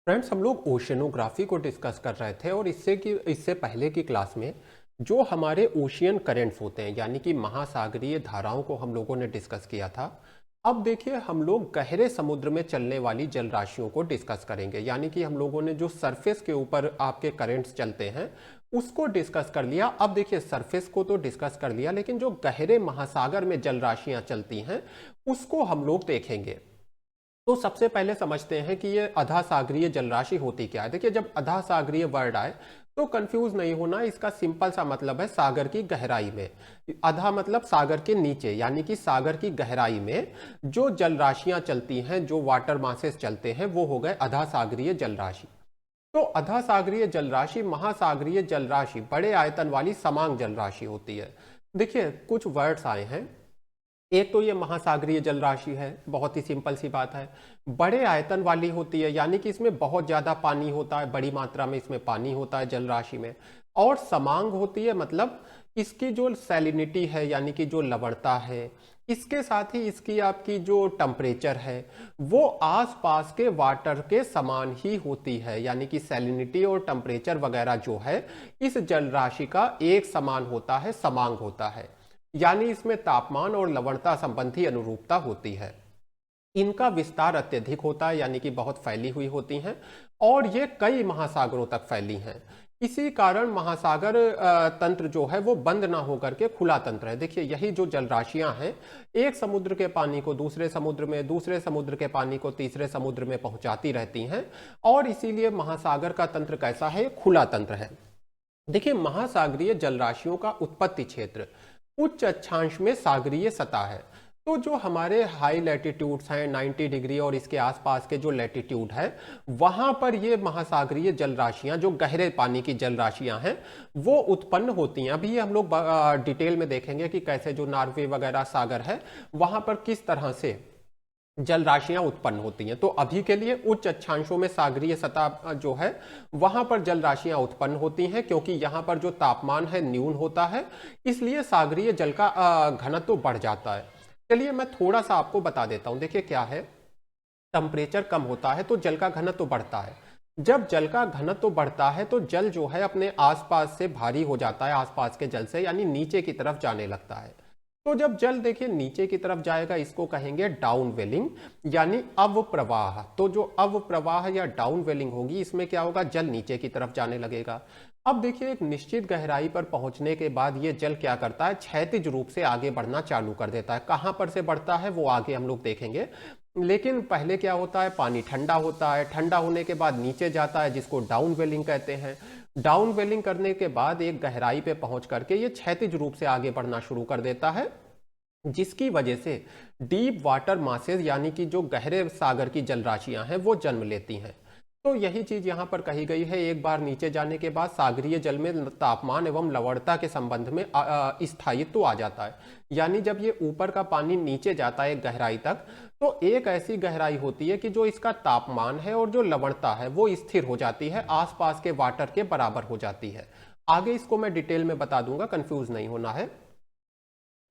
Friends, हम लोग oceanography को डिस्कस कर रहे थे और इससे पहले की क्लास में जो हमारे ओशियन करेंट्स होते हैं यानी कि महासागरीय धाराओं को हम लोगों ने डिस्कस किया था। अब देखिए, हम लोग गहरे समुद्र में चलने वाली जल राशियों को डिस्कस करेंगे। यानी कि हम लोगों ने जो सरफेस के ऊपर आपके करेंट्स चलते हैं उसको डिस्कस कर लिया। अब देखिए, सरफेस को तो डिस्कस कर लिया, लेकिन जो गहरे महासागर में जल राशियां चलती हैं उसको हम लोग देखेंगे। तो सबसे पहले समझते हैं कि ये अधा सागरीय जलराशि होती क्या है। देखिए, जब अधा सागरीय वर्ड आए तो कंफ्यूज नहीं होना, इसका सिंपल सा मतलब है सागर की गहराई में। अधा मतलब सागर के नीचे, यानी कि सागर की गहराई में जो जलराशियां चलती हैं, जो वाटर मासेस चलते हैं, वो हो गए अधा सागरीय जलराशि। तो अधा सागरीय जलराशि महासागरीय जलराशि बड़े आयतन वाली समान जलराशि होती है। देखिए, कुछ वर्ड्स आए हैं। एक तो ये महासागरीय जलराशि है, बहुत ही सिंपल सी बात है। बड़े आयतन वाली होती है, यानी कि इसमें बहुत ज्यादा पानी होता है, बड़ी मात्रा में इसमें पानी होता है जलराशि में। और समांग होती है, मतलब इसकी जो सैलिनिटी है यानी कि जो लवणता है, इसके साथ ही इसकी आपकी जो टेम्परेचर है वो आसपास के वाटर के समान ही होती है। यानी कि सैलिनिटी और टेम्परेचर वगैरह जो है इस जलराशि का एक समान होता है, समांग होता है। यानी इसमें तापमान और लवणता संबंधी अनुरूपता होती है। इनका विस्तार अत्यधिक होता है, यानी कि बहुत फैली हुई होती हैं और ये कई महासागरों तक फैली हैं। इसी कारण महासागर तंत्र जो है वो बंद ना होकर के खुला तंत्र है। देखिए, यही जो जलराशियां हैं एक समुद्र के पानी को दूसरे समुद्र में, दूसरे समुद्र के पानी को तीसरे समुद्र में पहुंचाती रहती हैं और इसीलिए महासागर का तंत्र कैसा है, खुला तंत्र है। देखिए, महासागरीय जलराशियों का उत्पत्ति क्षेत्र उच्च अक्षांश में सागरीय सतह है। तो जो हमारे हाई लैटिट्यूड्स हैं 90 डिग्री और इसके आसपास के जो लैटिट्यूड है, वहां पर ये महासागरीय जलराशियां, जो गहरे पानी की जलराशियां हैं, वो उत्पन्न होती हैं। अभी हम लोग डिटेल में देखेंगे कि कैसे जो नॉर्वे वगैरह सागर है वहां पर किस तरह से जल राशियां उत्पन्न होती हैं। तो अभी के लिए उच्च अक्षांशों में सागरीय सतह जो है वहां पर जल राशियां उत्पन्न होती हैं, क्योंकि यहां पर जो तापमान है न्यून होता है, इसलिए सागरीय जल का घनत्व तो बढ़ जाता है। चलिए मैं थोड़ा सा आपको बता देता हूं। देखिए क्या है, टेम्परेचर कम होता है तो जल का घनत्व तो बढ़ता है। जब जल का घनत्व तो बढ़ता है तो जल जो है अपने आसपास से भारी हो जाता है, आसपास के जल से, यानी नीचे की तरफ जाने लगता है। तो जब जल देखिए नीचे की तरफ जाएगा इसको कहेंगे डाउन वेलिंग, यानी अवप्रवाह। तो जो अवप्रवाह या डाउन वेलिंग होगी इसमें क्या होगा, जल नीचे की तरफ जाने लगेगा। अब देखिए, एक निश्चित गहराई पर पहुंचने के बाद ये जल क्या करता है, क्षैतिज रूप से आगे बढ़ना चालू कर देता है। कहां पर से बढ़ता है वो आगे हम लोग देखेंगे, लेकिन पहले क्या होता है, पानी ठंडा होता है, ठंडा होने के बाद नीचे जाता है, जिसको डाउन वेलिंग कहते हैं। डाउन वेलिंग करने के बाद एक गहराई पे पहुंच करके ये क्षैतिज रूप से आगे बढ़ना शुरू कर देता है, जिसकी वजह से डीप वाटर मासेस यानी कि जो गहरे सागर की जलराशियां हैं वो जन्म लेती हैं। तो यही चीज यहां पर कही गई है। एक बार नीचे जाने के बाद सागरीय जल में तापमान एवं लवणता के संबंध में स्थायित्व आ जाता है। यानी जब ये ऊपर का पानी नीचे जाता है एक गहराई तक, तो एक ऐसी गहराई होती है कि जो इसका तापमान है और जो लवणता है वो स्थिर हो जाती है, आसपास के वाटर के बराबर हो जाती है। आगे इसको मैं डिटेल में बता दूंगा, कंफ्यूज नहीं होना है।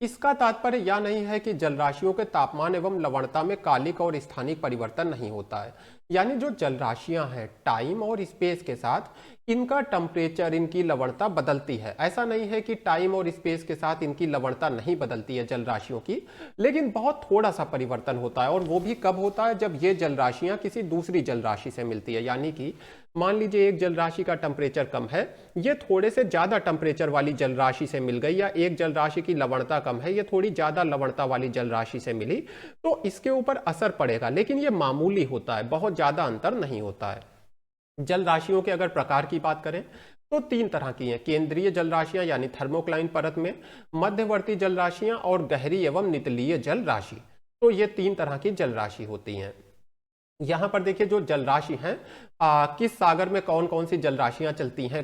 इसका तात्पर्य यह नहीं है कि जलराशियों के तापमान एवं लवणता में कालिक और स्थानिक परिवर्तन नहीं होता है। यानी जो जलराशियां हैं टाइम और स्पेस के साथ इनका टेम्परेचर, इनकी लवणता बदलती है। ऐसा नहीं है कि टाइम और स्पेस के साथ इनकी लवणता नहीं बदलती है जलराशियों की, लेकिन बहुत थोड़ा सा परिवर्तन होता है। और वो भी कब होता है, जब ये जलराशियां किसी दूसरी जलराशि से मिलती है। यानी कि मान लीजिए एक जलराशि का टेम्परेचर कम है, ये थोड़े से ज्यादा टेम्परेचर वाली जलराशि से मिल गई, या एक जलराशि की लवणता कम है, ये थोड़ी ज्यादा लवणता वाली जलराशि से मिली, तो इसके ऊपर असर पड़ेगा, लेकिन ये मामूली होता है, बहुत ज्यादा अंतर नहीं होता है। जल राशियों के अगर प्रकार की बात करें तो तीन तरह की हैं। केंद्रीय जल राशियां यानी थर्मोक्लाइन परत में, मध्यवर्ती जल राशियां और गहरी एवं नितलीय जल राशि। तो ये तीन तरह की जल राशि होती हैं। यहां पर देखिए जो जलराशि हैं, किस सागर में कौन कौन सी जलराशियां चलती हैं,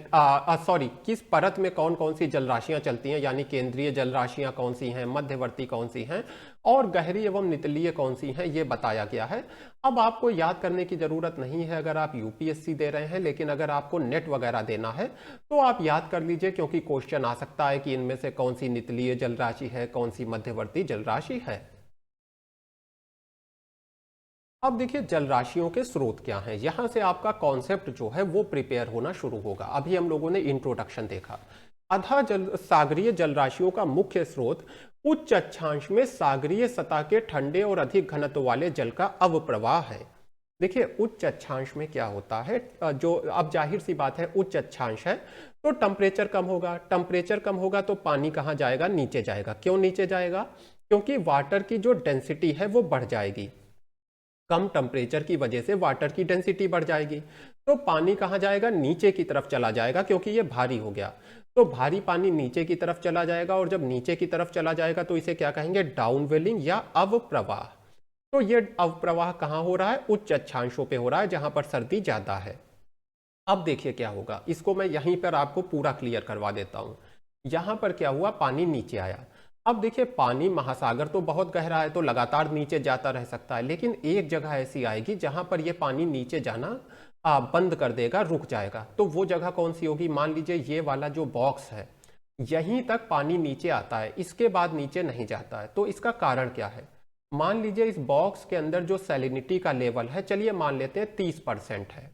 सॉरी किस परत में कौन कौन सी जलराशियां चलती हैं, यानी केंद्रीय जलराशियां कौन सी हैं, मध्यवर्ती कौन सी हैं और गहरी एवं नितलीय कौन सी हैं, ये बताया गया है। अब आपको याद करने की जरूरत नहीं है अगर आप यूपीएससी दे रहे हैं, लेकिन अगर आपको नेट वगैरह देना है तो आप याद कर लीजिए, क्योंकि क्वेश्चन आ सकता है कि इनमें से कौन सी नितलीय जलराशि है, कौन सी मध्यवर्ती जलराशि है। अब देखिए जल राशियों के स्रोत क्या हैं, यहाँ से आपका कॉन्सेप्ट जो है वो प्रिपेयर होना शुरू होगा। अभी हम लोगों ने इंट्रोडक्शन देखा। अधा जल सागरीय जल राशियों का मुख्य स्रोत उच्च अक्षांश में सागरीय सतह के ठंडे और अधिक घनत्व वाले जल का अवप्रवाह है। देखिए उच्च अक्षांश में क्या होता है, जो अब जाहिर सी बात है उच्च अक्षांश है तो टेम्परेचर कम होगा, टेम्परेचर कम होगा तो पानी कहाँ जाएगा, नीचे जाएगा। क्यों नीचे जाएगा? क्योंकि वाटर की जो डेंसिटी है वो बढ़ जाएगी। कम टेम्परेचर की वजह से वाटर की डेंसिटी बढ़ जाएगी तो पानी कहाँ जाएगा, नीचे की तरफ चला जाएगा, क्योंकि ये भारी हो गया। तो भारी पानी नीचे की तरफ चला जाएगा और जब नीचे की तरफ चला जाएगा तो इसे क्या कहेंगे, डाउनवेलिंग या अवप्रवाह। तो ये अवप्रवाह कहाँ हो रहा है, उच्च अक्षांशों पे हो रहा है जहां पर सर्दी ज्यादा है। अब देखिए क्या होगा, इसको मैं यहीं पर आपको पूरा क्लियर करवा देता हूं। यहां पर क्या हुआ, पानी नीचे आया। अब देखिए पानी, महासागर तो बहुत गहरा है तो लगातार नीचे जाता रह सकता है, लेकिन एक जगह ऐसी आएगी जहां पर यह पानी नीचे जाना बंद कर देगा, रुक जाएगा। तो वो जगह कौन सी होगी, मान लीजिए ये वाला जो बॉक्स है, यहीं तक पानी नीचे आता है, इसके बाद नीचे नहीं जाता है। तो इसका कारण क्या है, मान लीजिए इस बॉक्स के अंदर जो सैलिनिटी का लेवल है, चलिए मान लेते हैं 30% है।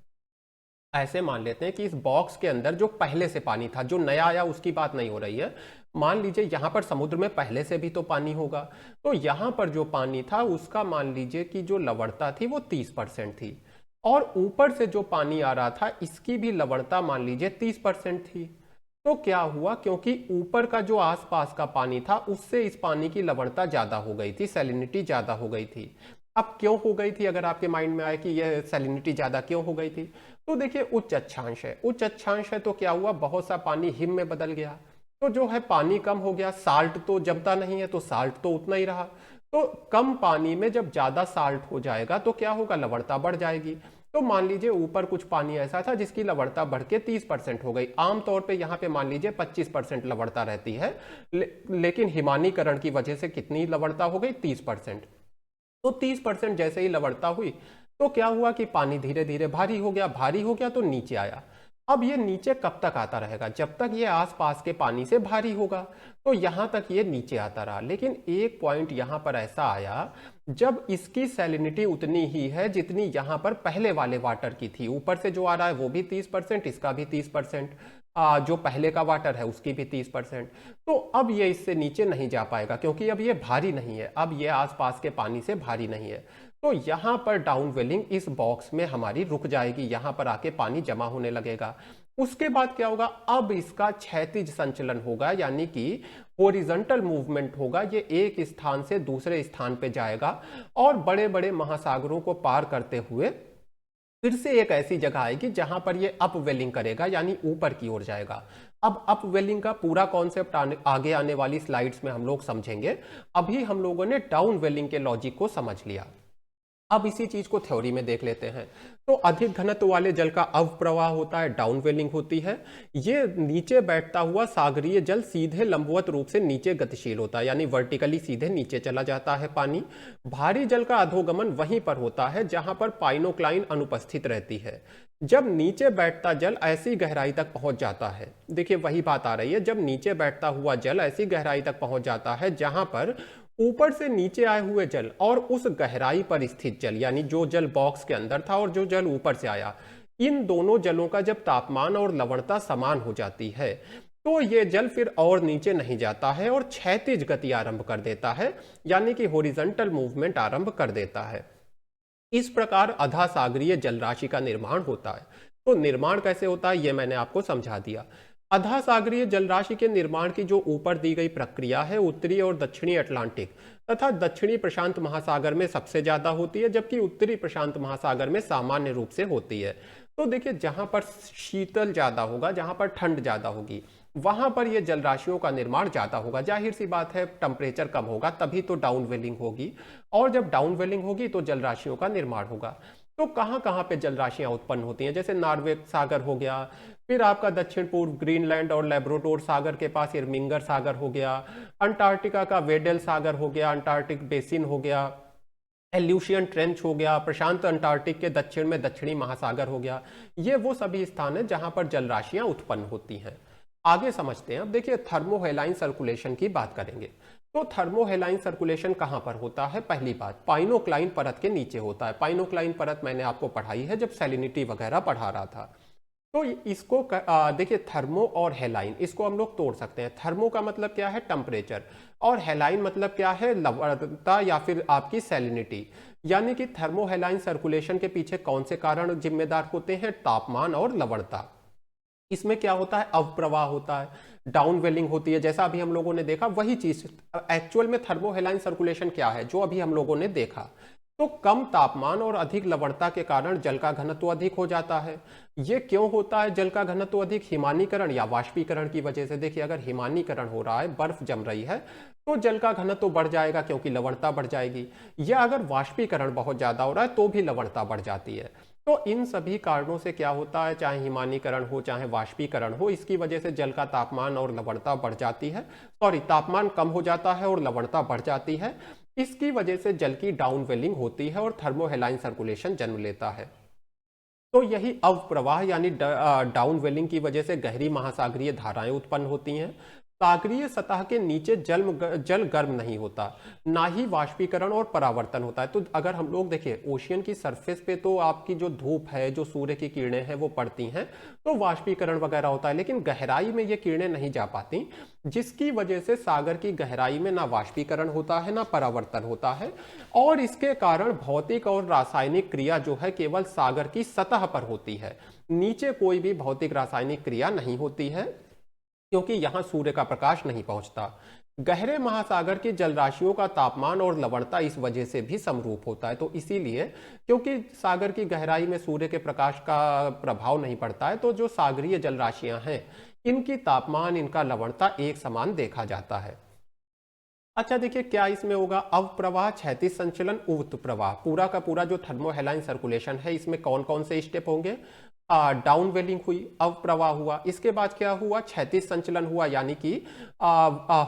ऐसे मान लेते हैं कि इस बॉक्स के अंदर जो पहले से पानी था, जो नया आया उसकी बात नहीं हो रही है, मान लीजिए यहां पर समुद्र में पहले से भी तो पानी होगा, तो यहां पर जो पानी था उसका मान लीजिए कि जो लवणता थी वो 30% थी, और ऊपर से जो पानी आ रहा था इसकी भी लवणता मान लीजिए 30% थी। तो क्या हुआ, क्योंकि ऊपर का जो आसपास का पानी था उससे इस पानी की लवणता ज्यादा हो गई थी, सैलिनिटी ज्यादा हो गई थी। अब क्यों हो गई थी, अगर आपके माइंड में आए कि यह सैलिनिटी ज्यादा क्यों हो गई थी, तो देखिए उच्च अक्षांश है, उच्च अक्षांश है तो क्या हुआ, बहुत सा पानी हिम में बदल गया। तो जो है पानी कम हो गया, साल्ट तो जमता नहीं है तो साल्ट तो उतना ही रहा। तो कम पानी में जब ज्यादा साल्ट हो जाएगा तो क्या होगा, लवणता बढ़ जाएगी। तो मान लीजिए ऊपर कुछ पानी ऐसा था जिसकी लवणता बढ़ के 30% हो गई। आमतौर पे यहाँ पे मान लीजिए 25% लवणता रहती है, लेकिन हिमानीकरण की वजह से कितनी लवणता हो गई, 30%। तो 30% जैसे ही लवणता हुई तो क्या हुआ कि पानी धीरे धीरे भारी हो गया, भारी हो गया तो नीचे आया। अब ये नीचे कब तक आता रहेगा, जब तक ये आसपास के पानी से भारी होगा, तो यहां तक ये नीचे आता रहा। लेकिन एक पॉइंट यहां पर ऐसा आया जब इसकी सैलिनिटी उतनी ही है जितनी यहां पर पहले वाले वाटर की थी, ऊपर से जो आ रहा है वो भी 30%, इसका भी 30%, जो पहले का वाटर है उसकी भी 30%। तो अब ये इससे नीचे नहीं जा पाएगा क्योंकि अब ये भारी नहीं है, अब ये आसपास के पानी से भारी नहीं है। तो यहां पर डाउनवेलिंग इस बॉक्स में हमारी रुक जाएगी, यहां पर आके पानी जमा होने लगेगा। उसके बाद क्या होगा, अब इसका क्षैतिज संचलन होगा, यानी कि हॉरिजॉन्टल मूवमेंट होगा। ये एक स्थान से दूसरे स्थान पे जाएगा और बड़े बड़े महासागरों को पार करते हुए फिर से एक ऐसी जगह आएगी जहां पर ये अपवेलिंग करेगा, यानी ऊपर की ओर जाएगा। अब अपवेलिंग का पूरा कॉन्सेप्ट आगे आने वाली स्लाइड्स में हम लोग समझेंगे। अभी हम लोगों ने डाउनवेलिंग के लॉजिक को समझ लिया, अब इसी चीज को थ्योरी में देख लेते हैं। तो अधिक घनत्व वाले जल का अवप्रवाह होता है, डाउनवेलिंग होती है। ये नीचे बैठता हुआ सागरीय जल सीधे लंबवत रूप से नीचे गतिशील होता है, यानी वर्टिकली सीधे नीचे चला जाता है पानी। भारी जल का अधोगमन वहीं पर होता है जहां पर पाइनोक्लाइन अनुपस्थित रहती है। जब नीचे बैठता जल ऐसी गहराई तक पहुंच जाता है, देखिए वही बात आ रही है, जब नीचे बैठता हुआ जल ऐसी गहराई तक पहुंच जाता है जहां पर ऊपर से नीचे आए हुए जल और उस गहराई पर स्थित जल, यानी जो जल बॉक्स के अंदर था और जो जल ऊपर से आया, इन दोनों जलों का जब तापमान और लवणता समान हो जाती है तो ये जल फिर और नीचे नहीं जाता है और क्षैतिज गति आरंभ कर देता है, यानी कि हॉरिजॉन्टल मूवमेंट आरंभ कर देता है। इस प्रकार अधा सागरीय जल राशि का निर्माण होता है। तो निर्माण कैसे होता है ये मैंने आपको समझा दिया। अधा सागरीय जल राशि के निर्माण की जो ऊपर दी गई प्रक्रिया है, उत्तरी और दक्षिणी अटलांटिक तथा दक्षिणी प्रशांत महासागर में सबसे ज्यादा होती है, जबकि उत्तरी प्रशांत महासागर में सामान्य रूप से होती है। तो देखिए जहां पर शीतल ज्यादा होगा, जहां पर ठंड ज्यादा होगी, वहां पर यह जल राशियों का निर्माण ज्यादा होगा। जाहिर सी बात है, टेम्परेचर कम होगा तभी तो डाउनवेलिंग होगी, और जब डाउनवेलिंग होगी तो जल राशियों का निर्माण होगा। तो कहां कहां पे जल राशियां उत्पन्न होती हैं, जैसे नॉर्वे सागर हो गया, फिर आपका दक्षिण पूर्व ग्रीनलैंड और लेब्राडोर सागर के पास इरमिंगर सागर हो गया, अंटार्कटिका का वेडल सागर हो गया, अंटार्कटिक बेसिन हो गया, एल्यूशियन ट्रेंच हो गया, प्रशांत अंटार्कटिक के दक्षिण में दक्षिणी महासागर हो गया। ये वो सभी स्थान है जहां पर जल राशियां उत्पन्न होती हैं। आगे समझते हैं। अब देखिए थर्मोहेलाइन सर्कुलेशन की बात करेंगे। तो थर्मोहेलाइन सर्कुलेशन कहां पर होता है? पहली बात, पाइनोक्लाइन परत के नीचे होता है। पाइनोक्लाइन परत मैंने आपको पढ़ाई है जब सैलिनिटी वगैरह पढ़ा रहा था। तो इसको देखिए, थर्मो और हेलाइन इसको हम लोग तोड़ सकते हैं। थर्मो का मतलब क्या है? टेम्परेचर। और हेलाइन मतलब क्या है? लवणता या फिर आपकी सैलिनिटी। यानी कि थर्मोहेलाइन सर्कुलेशन के पीछे कौन से कारण जिम्मेदार होते हैं? तापमान और लवणता। इसमें क्या होता है? अवप्रवाह होता है, डाउन वेलिंग होती है, जैसा अभी हम लोगों ने देखा वही चीज। एक्चुअल में थर्मोहेलाइन सर्कुलेशन क्या है जो अभी हम लोगों ने देखा। तो कम तापमान और अधिक लवणता के कारण जल का घनत्व अधिक हो जाता है। ये क्यों होता है जल का घनत्व अधिक? हिमानीकरण या वाष्पीकरण की वजह से। देखिए, अगर हिमानीकरण हो रहा है, बर्फ जम रही है, तो जल का घनत्व बढ़ जाएगा क्योंकि लवणता बढ़ जाएगी। या अगर वाष्पीकरण बहुत ज्यादा हो रहा है तो भी लवणता बढ़ जाती है। तो इन सभी कारणों से क्या होता है, चाहे हिमानीकरण हो चाहे वाष्पीकरण हो, इसकी वजह से जल का तापमान और लवणता बढ़ जाती है। सॉरी, तापमान कम हो जाता है और लवणता बढ़ जाती है। इसकी वजह से जल की डाउन वेलिंग होती है और थर्मोहेलाइन सर्कुलेशन जन्म लेता है। तो यही अवप्रवाह यानी डाउन वेलिंग की वजह से गहरी महासागरीय धाराएं उत्पन्न होती हैं। सागरीय सतह के नीचे जल गर्म नहीं होता, ना ही वाष्पीकरण और परावर्तन होता है। तो अगर हम लोग देखें ओशियन की सरफेस पे, तो आपकी जो धूप है, जो सूर्य की किरणें हैं वो पड़ती हैं, तो वाष्पीकरण वगैरह होता है। लेकिन गहराई में ये किरणें नहीं जा पाती, जिसकी वजह से सागर की गहराई में ना वाष्पीकरण होता है ना परावर्तन होता है। और इसके कारण भौतिक और रासायनिक क्रिया जो है केवल सागर की सतह पर होती है। नीचे कोई भी भौतिक रासायनिक क्रिया नहीं होती है, क्योंकि यहां सूर्य का प्रकाश नहीं पहुंचता। गहरे महासागर की जलराशियों का तापमान और लवणता इस वजह से भी समरूप होता है। तो इसीलिए, क्योंकि सागर की गहराई में सूर्य के प्रकाश का प्रभाव नहीं पड़ता है, तो जो सागरीय जलराशियां हैं इनकी तापमान, इनका लवणता एक समान देखा जाता है। अच्छा देखिए, क्या इसमें होगा? अवप्रवाह, क्षैतिज संचलन, उक्त प्रवाह। पूरा का पूरा जो थर्मोहेलाइन सर्कुलेशन है इसमें कौन कौन से स्टेप होंगे? डाउन वेलिंग हुई, अवप्रवाह हुआ, इसके बाद क्या हुआ? क्षैतिज संचलन हुआ, यानी कि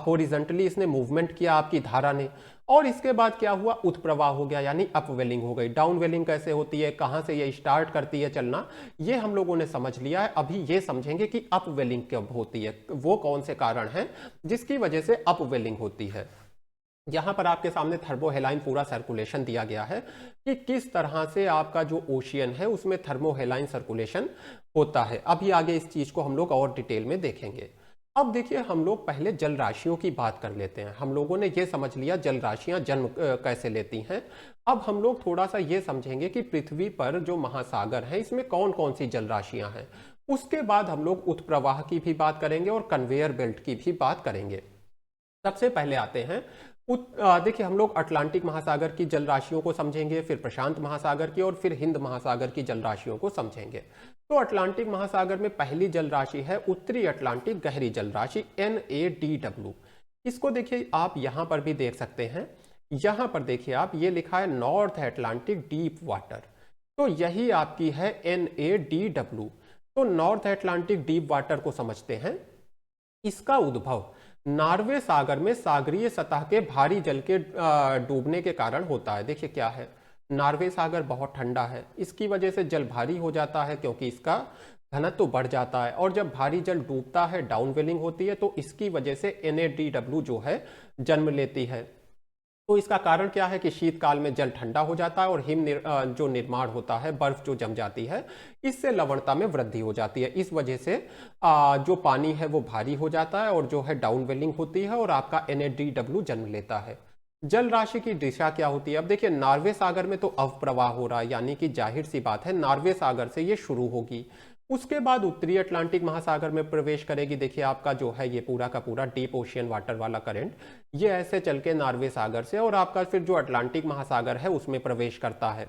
हॉरिजॉन्टली इसने मूवमेंट किया आपकी धारा ने। और इसके बाद क्या हुआ? उत्प्रवाह हो गया, यानी अपवेलिंग हो गई। डाउन वेलिंग कैसे होती है, कहां से ये स्टार्ट करती है चलना, ये हम लोगों ने समझ लिया है। अभी ये समझेंगे कि अपवेलिंग कब होती है, वो कौन से कारण हैं जिसकी वजह से अपवेलिंग होती है। यहां पर आपके सामने थर्मोहेलाइन पूरा सर्कुलेशन दिया गया है कि किस तरह से आपका जो ओशियन है उसमें थर्मोहेलाइन सर्कुलेशन होता है। अभी आगे इस चीज को हम लोग और डिटेल में देखेंगे। अब देखिए, हम लोग पहले जल राशियों की बात कर लेते हैं। हम लोगों ने ये समझ लिया जल राशियां जन्म कैसे लेती हैं। अब हम लोग थोड़ा सा ये समझेंगे कि पृथ्वी पर जो महासागर है इसमें कौन कौन सी जल राशियां हैं। उसके बाद हम लोग उत्प्रवाह की भी बात करेंगे और कन्वेयर बेल्ट की भी बात करेंगे। सबसे पहले आते हैं देखिए, हम लोग अटलांटिक महासागर की जल राशियों को समझेंगे, फिर प्रशांत महासागर की, और फिर हिंद महासागर की जल राशियों को समझेंगे। तो अटलांटिक महासागर में पहली जल राशि है उत्तरी अटलांटिक गहरी जल राशि, NADW। इसको देखिए, आप यहां पर भी देख सकते हैं। यहां पर देखिए आप, ये लिखा है नॉर्थ अटलांटिक डीप वाटर। तो यही आपकी है NADW। तो नॉर्थ अटलांटिक डीप वाटर को समझते हैं। इसका उद्भव नॉर्वे सागर में सागरीय सतह के भारी जल के डूबने के कारण होता है। देखिए क्या है, नॉर्वे सागर बहुत ठंडा है, इसकी वजह से जल भारी हो जाता है क्योंकि इसका घनत्व तो बढ़ जाता है। और जब भारी जल डूबता है, डाउन वेलिंग होती है, तो इसकी वजह से NADW जो है जन्म लेती है। तो इसका कारण क्या है कि शीतकाल में जल ठंडा हो जाता है और जो निर्माण होता है, बर्फ जो जम जाती है, इससे लवणता में वृद्धि हो जाती है। इस वजह से जो पानी है वो भारी हो जाता है और जो है डाउन वेलिंग होती है और आपका NADW जन्म लेता है। जल राशि की दिशा क्या होती है? अब देखिए, नॉर्वे सागर में तो अवप्रवाह हो रहा है, यानी कि जाहिर सी बात है नॉर्वे सागर से ये शुरू होगी। उसके बाद उत्तरी अटलांटिक महासागर में प्रवेश करेगी। देखिए आपका जो है ये पूरा का पूरा डीप ओशियन वाटर वाला करंट, ये ऐसे चल के नॉर्वे सागर से और आपका फिर जो अटलांटिक महासागर है उसमें प्रवेश करता है।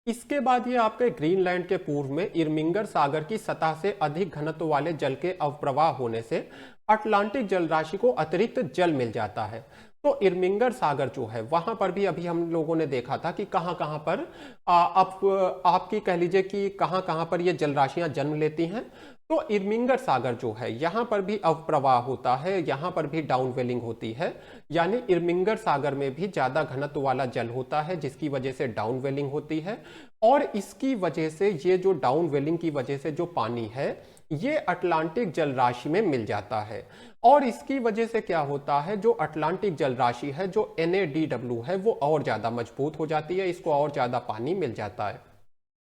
इसके बाद ये आपके ग्रीनलैंड के पूर्व में इरमिंगर सागर की सतह से अधिक घनत्व वाले जल के अवप्रवाह होने से अटलांटिक जल राशि को अतिरिक्त जल मिल जाता है। तो इरमिंगर सागर जो है वहां पर भी अभी हम लोगों ने देखा था कि कहां कहां पर आपकी कह लीजिए कि कहां कहां पर ये जल राशियां जन्म लेती हैं। तो इरमिंगर सागर जो है यहां पर भी अवप्रवाह होता है, यहां पर भी डाउन वेलिंग होती है, यानी इरमिंगर सागर में भी ज्यादा घनत्व वाला जल होता है जिसकी वजह से डाउन वेलिंग होती है। और इसकी वजह से ये जो डाउन वेलिंग की वजह से जो पानी है ये अटलांटिक जल राशि में मिल जाता है। और इसकी वजह से क्या होता है, जो अटलांटिक जल राशि है, जो NaDW है, वो और ज़्यादा मजबूत हो जाती है, इसको और ज़्यादा पानी मिल जाता है।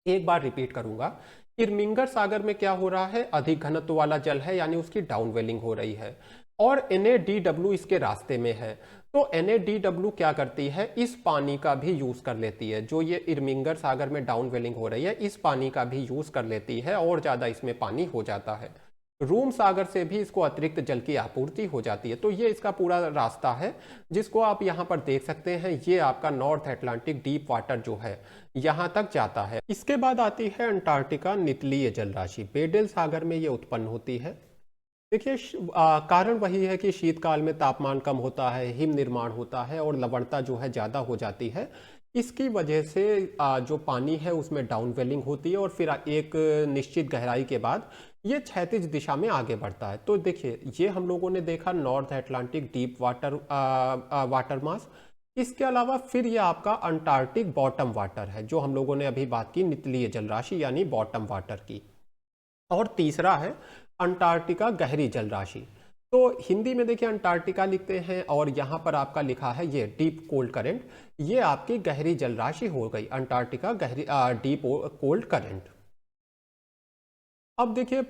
एक बार रिपीट करूंगा, इरमिंगर सागर में क्या हो रहा है, अधिक घनत्व वाला जल है, यानी उसकी डाउनवेलिंग हो रही है, और NaDW इसके रास्ते में है। तो NaDW क्या करती है, इस पानी का भी यूज कर लेती है, जो ये इरमिंगर सागर में डाउनवेलिंग हो रही है, इस पानी का भी यूज कर लेती है, और ज्यादा इसमें पानी हो जाता है। रूम सागर से भी इसको अतिरिक्त जल की आपूर्ति हो जाती है। तो ये इसका पूरा रास्ता है, जिसको आप यहाँ पर देख सकते हैं। ये आपका नॉर्थ अटलांटिक डीप वाटर जो है, यहाँ तक जाता है। इसके बाद आती है अंटार्कटिका निचलीय जल राशि, बेडल सागर में ये उत्पन्न होती है। देखिए, कारण वही है कि शीतकाल में तापमान कम होता है, हिम निर्माण होता है, और लवणता जो है ज़्यादा हो जाती है। इसकी वजह से जो पानी है उसमें डाउनवेलिंग होती है, और फिर एक निश्चित गहराई के बाद ये क्षैतिज दिशा में आगे बढ़ता है। तो देखिए, ये हम लोगों ने देखा north Atlantic deep water water mass. इसके अलावा फिर ये आपका अंटार्कटिक बॉटम वाटर है, जो हम लोगों ने अभी बात की निचलीय जल राशि यानी बॉटम वाटर की। और तीसरा है अंटार्कटिका गहरी जल राशि। तो हिंदी में देखिए अंटार्कटिका लिखते हैं, और यहाँ पर आपका लिखा है ये डीप कोल्ड करंट। ये आपकी गहरी जल राशि हो गई, अंटार्कटिका गहरी डीप कोल्ड करंट। अब देखिए,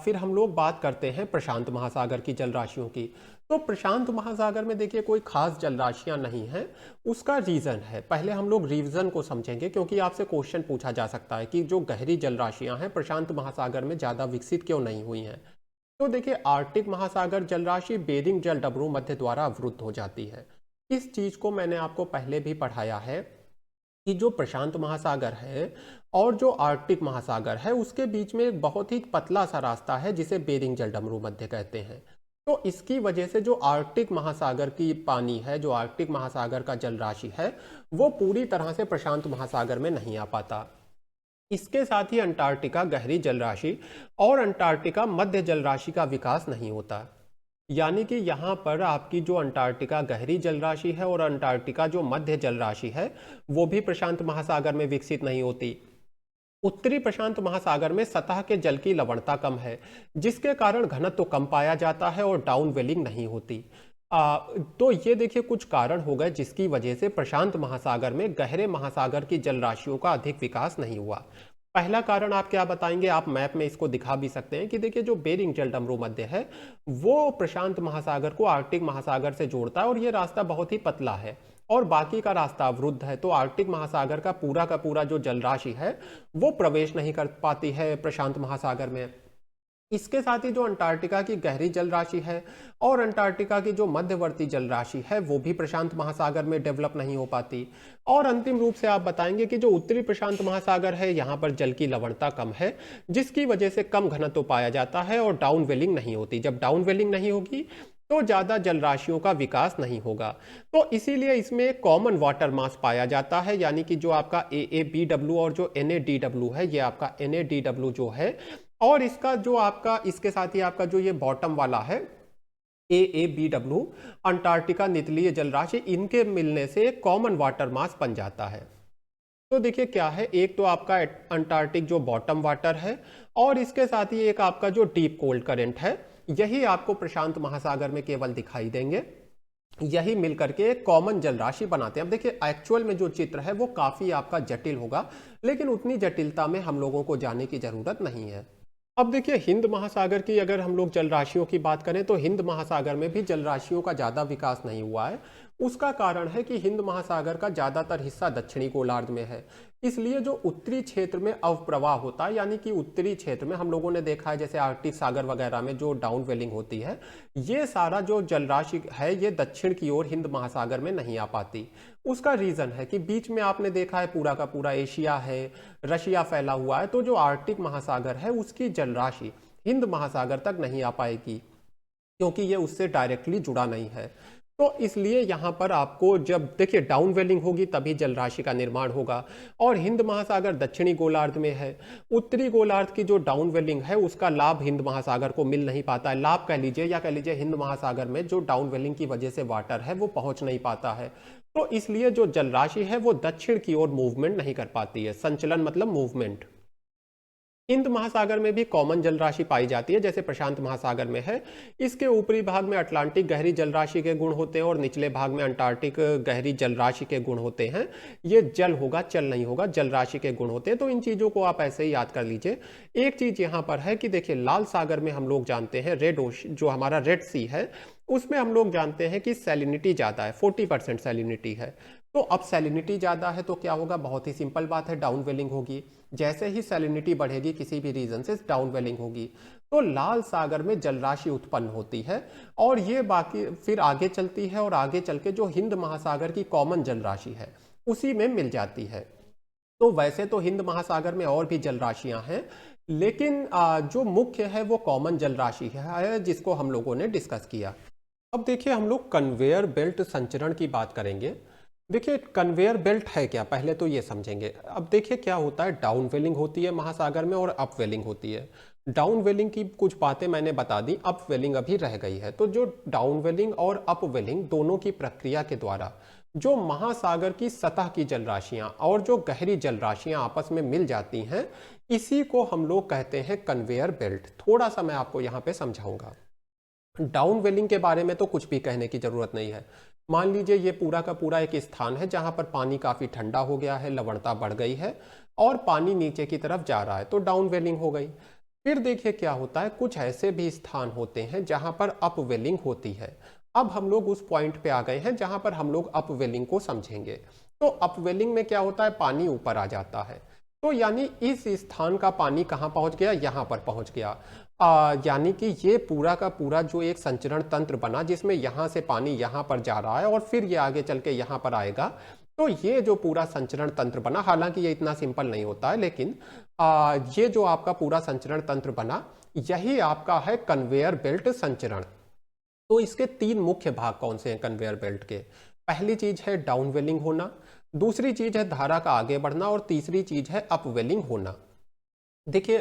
फिर हम लोग बात करते हैं प्रशांत महासागर की जल राशियों की। तो प्रशांत महासागर में देखिए कोई खास जल राशियां नहीं हैं। उसका रीजन है, पहले हम लोग रीजन को समझेंगे, क्योंकि आपसे क्वेश्चन पूछा जा सकता है कि जो गहरी जल राशियां हैं प्रशांत महासागर में ज्यादा विकसित क्यों नहीं हुई हैं। तो देखिए, आर्कटिक महासागर जल राशि बेरिंग जल डबरू मध्य द्वारा अवरुद्ध हो जाती है। इस चीज को मैंने आपको पहले भी पढ़ाया है कि जो प्रशांत महासागर है और जो आर्कटिक महासागर है, उसके बीच में एक बहुत ही पतला सा रास्ता है, जिसे बेरिंग जल डमरू मध्य कहते हैं। तो इसकी वजह से जो आर्कटिक महासागर की पानी है, जो आर्कटिक महासागर का जल राशि है, वो पूरी तरह से प्रशांत महासागर में नहीं आ पाता। इसके साथ ही अंटार्कटिका गहरी जल राशि और अंटार्कटिका मध्य जल राशि का विकास नहीं होता। यानी कि यहाँ पर आपकी जो अंटार्कटिका गहरी जल राशि है और अंटार्कटिका जो मध्य जल राशि है, वो भी प्रशांत महासागर में विकसित नहीं होती। उत्तरी प्रशांत महासागर में सतह के जल की लवणता कम है, जिसके कारण घनत्व तो कम पाया जाता है और डाउन वेलिंग नहीं होती। तो ये देखिए कुछ कारण हो गए जिसकी वजह से प्रशांत महासागर में गहरे महासागर की जल राशियों का अधिक विकास नहीं हुआ। पहला कारण आप क्या बताएंगे, आप मैप में इसको दिखा भी सकते हैं कि देखिए जो बेरिंग जल डमरू मध्य है, वो प्रशांत महासागर को आर्कटिक महासागर से जोड़ता है, और ये रास्ता बहुत ही पतला है और बाकी का रास्ता अवरुद्ध है। तो आर्कटिक महासागर का पूरा जो जल राशि है, वो प्रवेश नहीं कर पाती है प्रशांत महासागर में। इसके साथ ही जो अंटार्कटिका की गहरी जल राशि है और अंटार्कटिका की जो मध्यवर्ती जल राशि है, वो भी प्रशांत महासागर में डेवलप नहीं हो पाती। और अंतिम रूप से आप बताएंगे कि जो उत्तरी प्रशांत महासागर है, यहाँ पर जल की लवणता कम है, जिसकी वजह से कम घनत्व पाया जाता है और डाउन वेलिंग नहीं होती। जब डाउन वेलिंग नहीं होगी तो ज्यादा जल राशियों का विकास नहीं होगा। तो इसीलिए इसमें एक कॉमन वाटर मास पाया जाता है, यानी कि जो आपका AaBW और जो NaDW है, ये आपका NaDW जो है, और इसका जो आपका इसके साथ ही आपका जो ये बॉटम वाला है AaBW, अंटार्कटिका निचलीय जल राशि, इनके मिलने से एक कॉमन वाटर मास बन जाता है। तो देखिए क्या है, एक तो आपका अंटार्कटिक जो बॉटम वाटर है, और इसके साथ ही एक आपका जो डीप कोल्ड करंट है, यही आपको प्रशांत महासागर में केवल दिखाई देंगे। यही मिलकर के एक कॉमन जल राशि बनाते हैं। अब देखिए एक्चुअल में जो चित्र है वो काफी आपका जटिल होगा, लेकिन उतनी जटिलता में हम लोगों को जाने की जरूरत नहीं है। अब देखिए हिंद महासागर की अगर हम लोग जल राशियों की बात करें, तो हिंद महासागर में भी जल राशियों का ज्यादा विकास नहीं हुआ है। उसका कारण है कि हिंद महासागर का ज्यादातर हिस्सा दक्षिणी गोलार्ध में है, इसलिए जो उत्तरी क्षेत्र में अवप्रवाह होता है, यानी कि उत्तरी क्षेत्र में हम लोगों ने देखा है जैसे आर्कटिक सागर वगैरह में जो डाउन वेलिंग होती है, ये सारा जो जल राशि है ये दक्षिण की ओर हिंद महासागर में नहीं आ पाती। उसका रीजन है कि बीच में आपने देखा है पूरा का पूरा एशिया है, रशिया फैला हुआ है, तो जो आर्कटिक महासागर है उसकी जल राशि हिंद महासागर तक नहीं आ पाएगी, क्योंकि ये उससे डायरेक्टली जुड़ा नहीं है। तो इसलिए यहाँ पर आपको जब देखिए डाउन वेलिंग होगी तभी जल राशि का निर्माण होगा, और हिंद महासागर दक्षिणी गोलार्ध में है। उत्तरी गोलार्ध की जो डाउन वेलिंग है उसका लाभ हिंद महासागर को मिल नहीं पाता है। लाभ कह लीजिए या कह लीजिए हिंद महासागर में जो डाउन वेलिंग की वजह से वाटर है वो पहुंच नहीं पाता है। तो इसलिए जो जल राशि है वो दक्षिण की ओर मूवमेंट नहीं कर पाती है। संचलन मतलब मूवमेंट। हिंद महासागर में भी कॉमन जल राशि पाई जाती है जैसे प्रशांत महासागर में है। इसके ऊपरी भाग में अटलांटिक गहरी जल राशि के गुण होते हैं और निचले भाग में अंटार्कटिक गहरी जल राशि के गुण होते हैं। ये जल होगा, चल नहीं होगा, जल राशि के गुण होते हैं। तो इन चीजों को आप ऐसे ही याद कर लीजिए। एक चीज यहां पर है कि देखिए लाल सागर में हम लोग जानते हैं रेड ओशन, जो हमारा रेड सी है, उसमें हम लोग जानते हैं कि सैलिनिटी ज्यादा है, 40% सैलिनिटी है। तो अब सैलिनिटी ज्यादा है तो क्या होगा, बहुत ही सिंपल बात है, डाउन वेलिंग होगी। जैसे ही सैलिनिटी बढ़ेगी किसी भी रीजन से, डाउन वेलिंग होगी। तो लाल सागर में जल राशि उत्पन्न होती है और ये बाकी फिर आगे चलती है और आगे चल के जो हिंद महासागर की कॉमन जल राशि है उसी में मिल जाती है। तो वैसे तो हिंद महासागर में और भी जल राशियां हैं, लेकिन जो मुख्य है वो कॉमन जल राशि है जिसको हम लोगों ने डिस्कस किया। अब देखिए हम लोग कन्वेयर बेल्ट संचरण की बात करेंगे। देखिए कन्वेयर बेल्ट है क्या, पहले तो ये समझेंगे। अब देखिए क्या होता है, डाउन वेलिंग होती है महासागर में और अप वेलिंग होती है। डाउन वेलिंग की कुछ बातें मैंने बता दी, अप वेलिंग अभी रह गई है। तो जो डाउन वेलिंग और अप वेलिंग दोनों की प्रक्रिया के द्वारा जो महासागर की सतह की जल राशियां और जो गहरी जल राशियां आपस में मिल जाती हैं, इसी को हम लोग कहते हैं कन्वेयर बेल्ट। थोड़ा सा मैं आपको यहाँ पे समझाऊंगा। डाउन वेलिंग के बारे में तो कुछ भी कहने की जरूरत नहीं है। मान लीजिए ये पूरा का पूरा एक स्थान है जहां पर पानी काफी ठंडा हो गया है, लवणता बढ़ गई है और पानी नीचे की तरफ जा रहा है, तो डाउन वेलिंग हो गई। फिर देखिए क्या होता है, कुछ ऐसे भी स्थान होते हैं जहां पर अप वेलिंग होती है। अब हम लोग उस पॉइंट पे आ गए हैं जहां पर हम लोग अप वेलिंग को समझेंगे। तो अप वेलिंग में क्या होता है, पानी ऊपर आ जाता है। तो यानी इस स्थान का पानी कहां पहुंच गया, यहां पर पहुंच गया। यानी कि ये पूरा का पूरा जो एक संचरण तंत्र बना जिसमें यहां से पानी यहां पर जा रहा है और फिर ये आगे चल के यहां पर आएगा। तो ये जो पूरा संचरण तंत्र बना, हालांकि ये इतना सिंपल नहीं होता है, लेकिन ये जो आपका पूरा संचरण तंत्र बना, यही आपका है कन्वेयर बेल्ट संचरण। तो इसके तीन मुख्य भाग कौन से हैं कन्वेयर बेल्ट के? पहली चीज है डाउन वेलिंग होना, दूसरी चीज है धारा का आगे बढ़ना और तीसरी चीज है अप वेलिंग होना। देखिए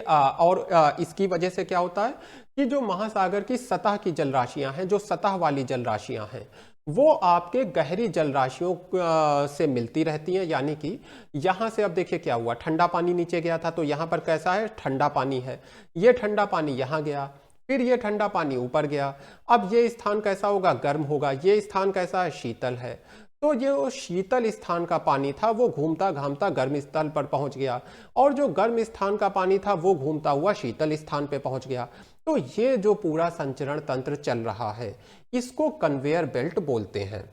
इसकी वजह से क्या होता है कि जो महासागर की सतह की जल राशियां हैं, जो सतह वाली जल राशियां हैं, वो आपके गहरी जल राशियों से मिलती रहती हैं। यानी कि यहां से अब देखिए क्या हुआ, ठंडा पानी नीचे गया था तो यहां पर कैसा है, ठंडा पानी है। ये ठंडा पानी यहां गया, फिर ये ठंडा पानी ऊपर गया। अब ये स्थान कैसा होगा, गर्म होगा। ये स्थान कैसा है, शीतल है। तो जो शीतल स्थान का पानी था वो घूमता घामता गर्म स्थल पर पहुंच गया और जो गर्म स्थान का पानी था वो घूमता हुआ शीतल स्थान पे पहुंच गया। तो ये जो पूरा संचरण तंत्र चल रहा है इसको कन्वेयर बेल्ट बोलते हैं।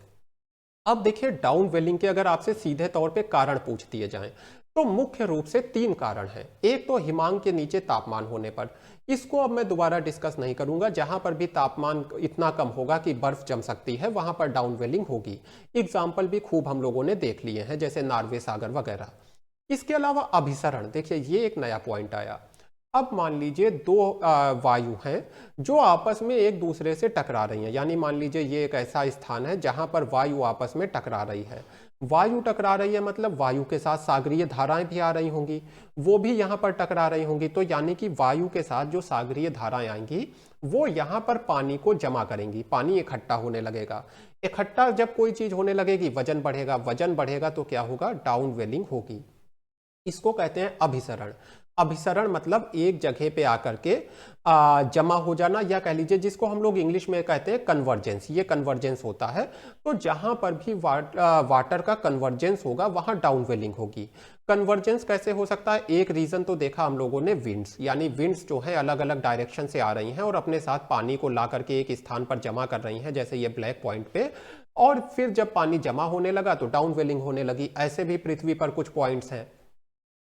अब देखिए डाउन वेलिंग के अगर आपसे सीधे तौर पे कारण पूछ दिए जाएं तो मुख्य रूप से तीन कारण हैं। एक तो हिमांक के नीचे तापमान होने पर, इसको अब मैं दोबारा डिस्कस नहीं करूंगा। जहां पर भी तापमान इतना कम होगा कि बर्फ जम सकती है वहां पर डाउन वेलिंग होगी। एग्जाम्पल भी खूब हम लोगों ने देख लिए हैं जैसे नॉर्वे सागर वगैरह। इसके अलावा अभिसरण, देखिए ये एक नया पॉइंट आया। अब मान लीजिए दो वायु हैं जो आपस में एक दूसरे से टकरा रही हैं। यानी मान लीजिए ये एक ऐसा स्थान है जहां पर वायु आपस में टकरा रही है। वायु टकरा रही है मतलब वायु के साथ सागरीय धाराएं भी आ रही होंगी, वो भी यहाँ पर टकरा रही होंगी। तो यानी कि वायु के साथ जो सागरीय धाराएं आएंगी वो यहाँ पर पानी को जमा करेंगी, पानी इकट्ठा होने लगेगा। इकट्ठा जब कोई चीज होने लगेगी वजन बढ़ेगा, वजन बढ़ेगा तो क्या होगा, डाउन वेलिंग होगी। इसको कहते हैं अभिसरण। अभिसरण मतलब एक जगह पे आकर के जमा हो जाना, या कह लीजिए जिसको हम लोग इंग्लिश में कहते हैं कन्वर्जेंस। ये कन्वर्जेंस होता है। तो जहां पर भी वाटर का कन्वर्जेंस होगा वहां डाउन वेलिंग होगी। कन्वर्जेंस कैसे हो सकता है, एक रीजन तो देखा हम लोगों ने, विंड्स। यानी विंड्स जो है अलग अलग डायरेक्शन से आ रही हैं और अपने साथ पानी को ला करके एक स्थान पर जमा कर रही हैं, जैसे ये ब्लैक पॉइंट पे। और फिर जब पानी जमा होने लगा तो डाउन वेलिंग होने लगी। ऐसे भी पृथ्वी पर कुछ पॉइंट्स हैं।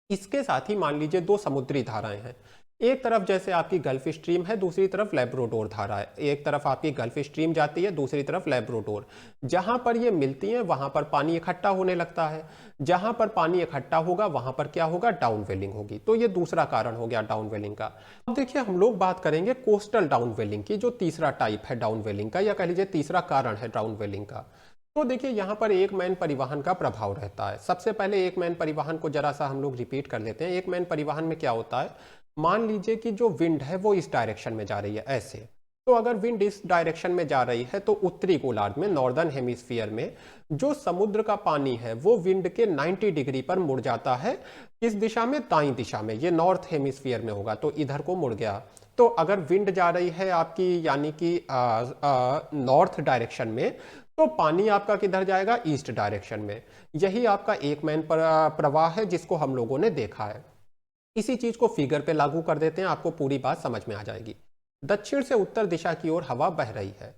इसके साथ ही मान लीजिए दो समुद्री धाराएं हैं। एक तरफ जैसे आपकी गल्फ स्ट्रीम है, दूसरी तरफ लैब्राडोर धारा है। एक तरफ आपकी गल्फ स्ट्रीम जाती है, दूसरी तरफ लैब्राडोर। जहां पर ये मिलती हैं वहां पर पानी इकट्ठा होने लगता है। जहां पर पानी इकट्ठा होगा वहां पर क्या होगा, डाउन वेलिंग होगी। तो ये दूसरा कारण हो गया डाउन वेलिंग का। अब देखिए हम लोग बात करेंगे कोस्टल डाउन वेलिंग की, जो तीसरा टाइप है डाउन वेलिंग का, या कह लीजिए तीसरा कारण है डाउन वेलिंग का। तो देखिए यहाँ पर एक मैन परिवहन का प्रभाव रहता है। सबसे पहले एक मैन परिवहन को जरा सा हम लोग रिपीट कर लेते हैं। एक मैन परिवहन में क्या होता है, मान लीजिए कि जो विंड है वो इस डायरेक्शन में जा रही है ऐसे, तो अगर विंड इस डायरेक्शन में जा रही है तो उत्तरी गोलार्ध में, नॉर्दर्न हेमिस्फीयर में, जो समुद्र का पानी है वो विंड के 90 डिग्री पर मुड़ जाता है। किस दिशा में? दाई दिशा में। ये नॉर्थ हेमिस्फीयर में होगा तो इधर को मुड़ गया। तो अगर विंड जा रही है आपकी यानी कि नॉर्थ डायरेक्शन में, तो पानी आपका किधर जाएगा? ईस्ट डायरेक्शन में। यही आपका एकमैन प्रवाह है जिसको हम लोगों ने देखा है। इसी चीज को फिगर पे लागू कर देते हैं, आपको पूरी बात समझ में आ जाएगी। दक्षिण से उत्तर दिशा की ओर हवा बह रही है।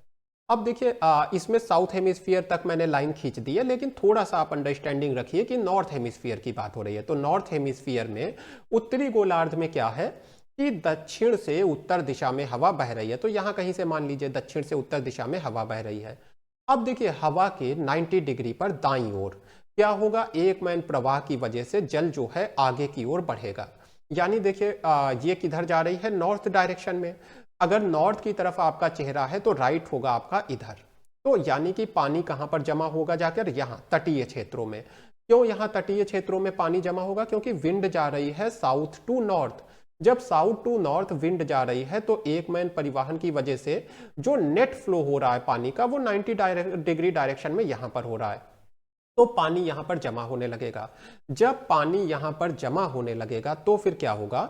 अब देखिए इसमें साउथ हेमिस्फीयर तक मैंने लाइन खींच दी है, लेकिन थोड़ा सा आप अंडरस्टैंडिंग रखिए कि नॉर्थ हेमिस्फीयर की बात हो रही है। तो नॉर्थ हेमिस्फीयर में उत्तरी गोलार्ध में क्या है कि दक्षिण से उत्तर दिशा में हवा बह रही है। तो यहां कहीं से मान लीजिए दक्षिण से उत्तर दिशा में हवा बह रही है। अब देखिए हवा के 90 डिग्री पर दाईं ओर क्या होगा? एकमैन प्रवाह की वजह से जल जो है आगे की ओर बढ़ेगा। यानी देखिए ये किधर जा रही है? नॉर्थ डायरेक्शन में। अगर नॉर्थ की तरफ आपका चेहरा है तो राइट होगा आपका इधर। तो यानी कि पानी कहां पर जमा होगा? जाकर यहां तटीय क्षेत्रों में। क्यों यहां तटीय क्षेत्रों में पानी जमा होगा? क्योंकि विंड जा रही है साउथ टू नॉर्थ। जब साउथ टू नॉर्थ विंड जा रही है तो एकमैन परिवहन की वजह से जो नेट फ्लो हो रहा है पानी का, वो 90 डिग्री डायरेक्शन में यहां पर हो रहा है। तो पानी यहां पर जमा होने लगेगा। जब पानी यहां पर जमा होने लगेगा तो फिर क्या होगा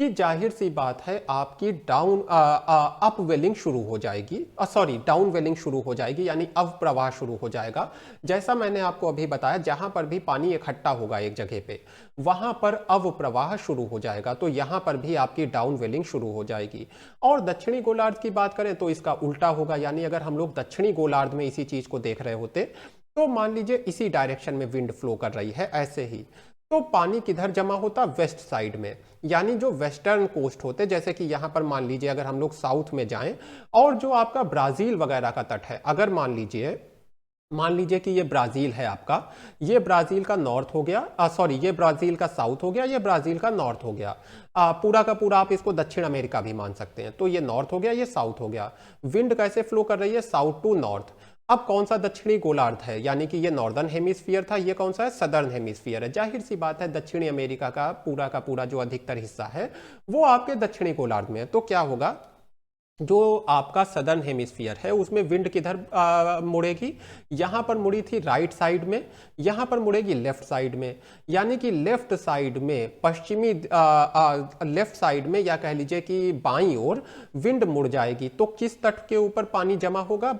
कि जाहिर सी बात है आपकी अप वेलिंग शुरू हो जाएगी, सॉरी डाउन वेलिंग शुरू हो जाएगी, यानी अवप्रवाह शुरू हो जाएगा। जैसा मैंने आपको अभी बताया, जहां पर भी पानी इकट्ठा होगा एक जगह पे, वहां पर अवप्रवाह शुरू हो जाएगा। तो यहां पर भी आपकी डाउन वेलिंग शुरू हो जाएगी। और दक्षिणी गोलार्ध की बात करें तो इसका उल्टा होगा। यानी अगर हम लोग दक्षिणी गोलार्ध में इसी चीज को देख रहे होते तो मान लीजिए इसी डायरेक्शन में विंड फ्लो कर रही है ऐसे ही, तो पानी किधर जमा होता? वेस्ट साइड में। यानी जो वेस्टर्न कोस्ट होते, जैसे कि यहां पर मान लीजिए अगर हम लोग साउथ में जाएं और जो आपका ब्राजील वगैरह का तट है, अगर मान लीजिए कि ये ब्राजील है आपका, ये ब्राजील का नॉर्थ हो गया, सॉरी ये ब्राजील का साउथ हो गया, ये ब्राजील का नॉर्थ हो गया। पूरा का पूरा आप इसको दक्षिण अमेरिका भी मान सकते हैं। तो ये नॉर्थ हो गया, ये साउथ हो गया। विंड कैसे फ्लो कर रही है? South to north. अब कौन सा दक्षिणी गोलार्ध है? यानी कि ये नॉर्दर्न हेमिस्फीयर था, ये कौन सा है? सदर्न हेमिस्फीयर है। जाहिर सी बात है दक्षिणी अमेरिका का पूरा जो अधिकतर हिस्सा है वो आपके दक्षिणी गोलार्ध में है। तो क्या होगा, जो आपका सदर्न हेमिस्फीयर है उसमें विंड किधर मुड़ेगी? यहां पर मुड़ी थी राइट साइड में, यहां पर मुड़ेगी लेफ्ट साइड में। यानी कि लेफ्ट साइड में पश्चिमी लेफ्ट साइड में, या कह लीजिए कि बाईं ओर विंड मुड़ जाएगी। तो किस तट के ऊपर पानी जमा होगा?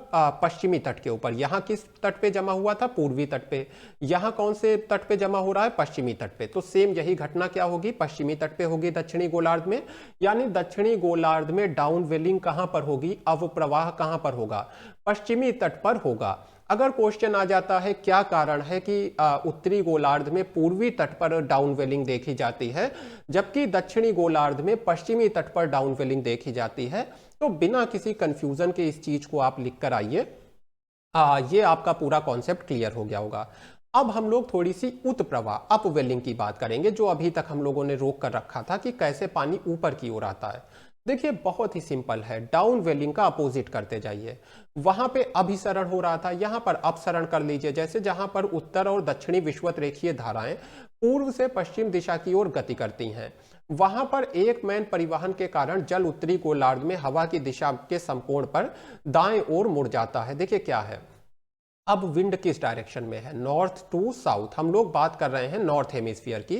पश्चिमी तट के ऊपर। यहां किस तट पे जमा हुआ था? पूर्वी तट पे। यहां कौन से तट पे जमा हो रहा है? पश्चिमी तट पे। तो सेम यही घटना क्या होगी? पश्चिमी तट पे होगी दक्षिणी गोलार्ध में। यानी दक्षिणी गोलार्ध में डाउन वेलिंग कहां पर होगी? अवप्रवाह कहां पर होगा? पश्चिमी तट पर होगा। अगर क्वेश्चन आ जाता है क्या कारण है कि उत्तरी गोलार्ध में पूर्वी तट पर डाउन वेलिंग देखी जाती है जबकि दक्षिणी गोलार्ध में पश्चिमी तट पर डाउन वेलिंग देखी जाती है, तो बिना किसी कंफ्यूजन के इस चीज को आप लिख कर आइए। ये आपका पूरा कॉन्सेप्ट क्लियर हो गया होगा। अब हम लोग थोड़ी सी उत प्रवाह, अप वेलिंग की बात करेंगे, जो अभी तक हम लोगों ने रोक कर रखा था कि कैसे पानी ऊपर की ओर आता है। देखिए बहुत ही सिंपल है, डाउन वेलिंग का अपोजिट करते जाइए। वहां पे अभिसरण हो रहा था, यहां पर अपसरण कर लीजिए। जैसे जहां पर उत्तर और दक्षिणी विषुवत रेखीय धाराएं पूर्व से पश्चिम दिशा की ओर गति करती हैं, वहां पर एक मैन परिवहन के कारण जल उत्तरी गोलार्ध में हवा की दिशा के समकोण पर दाएं ओर मुड़ जाता है। देखिए क्या है, अब विंड किस डायरेक्शन में है? North to south. हम लोग बात कर रहे हैं नॉर्थ हेमिस्फीयर की।